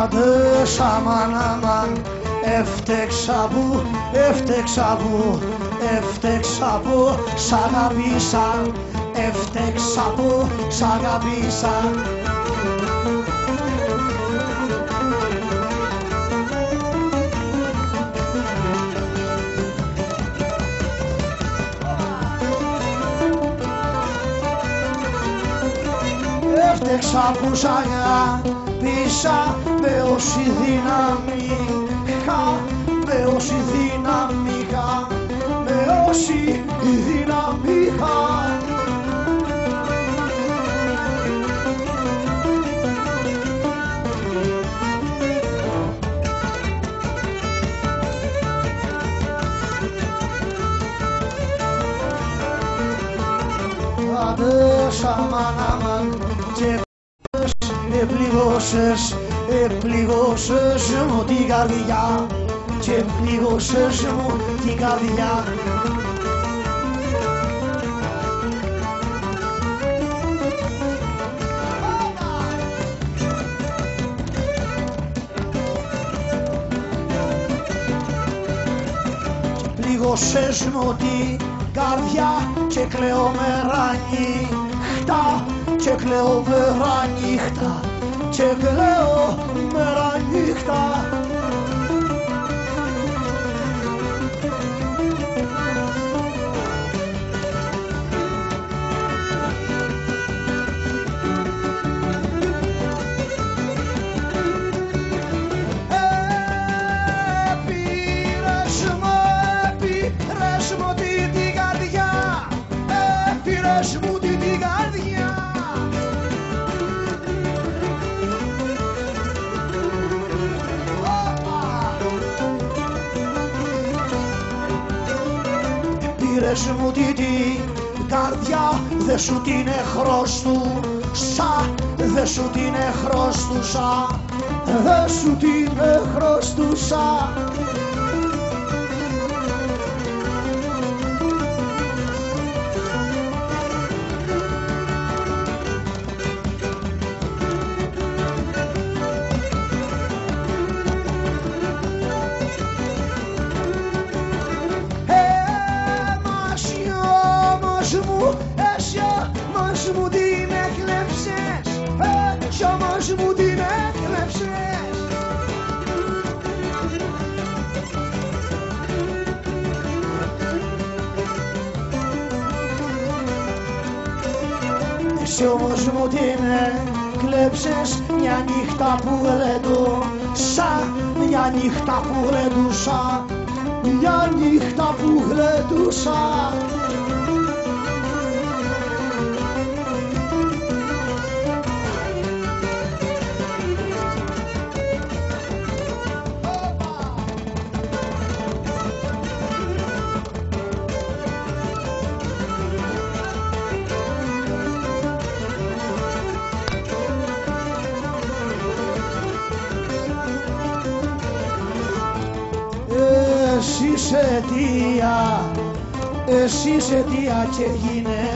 Adış aman aman, έφτεξα που σ' αγάπησα, έφτεξα που σ' αγάπησα. Έφτεξα που σ' αγάπησα με όση δύναμη είχα, με όση δύναμη είχα, με όση δύναμη είχα. Adış aman aman και επληγώσες μου την καρδιά και επληγώσες μου την καρδιά. Και πληγώσες μου την καρδιά και κλαίω μέρα νύχτα και κλαίω μέρα νύχτα και κλαίω μέρα νύχτα. Έπειρες μου την καρδιά, έπειρες μου την καρδιά. Πήρες μου την καρδιά, δε σου την εχρωστούσα, δε σου την εχρωστούσα, δε σου την εχρωστούσα. Εσύ όμως μου την έκλεψες, εσύ όμως μου την έκλεψες. Εσύ όμως μου την έκλεψες μια νύχτα που γλεντούσα, μια νύχτα που γλεντούσα, μια νύχτα που γλεντούσα. Εσύ σε αιτία και γίνε,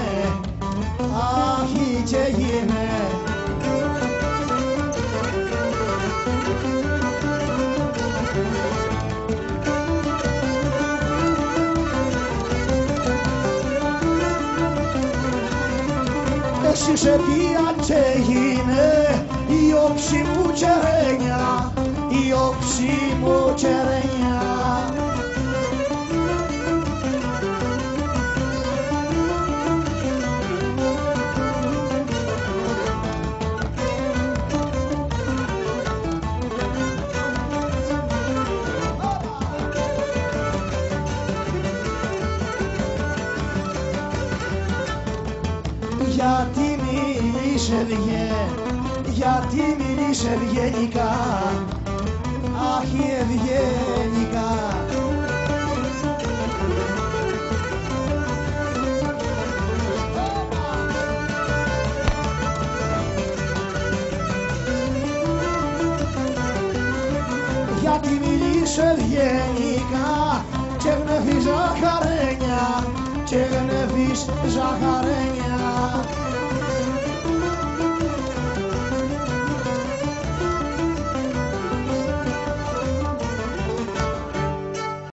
αχ και γίνε. Εσύ σε αιτία και γίνε, η όψη μου τσερένια, η όψη μου τσερένια. Γιατί μιλείς ευγενικά, αχ ευγενικά. Γιατί μιλείς ευγενικά και γνεύεις ζαχαρένια, και γνεύεις ζαχαρένια.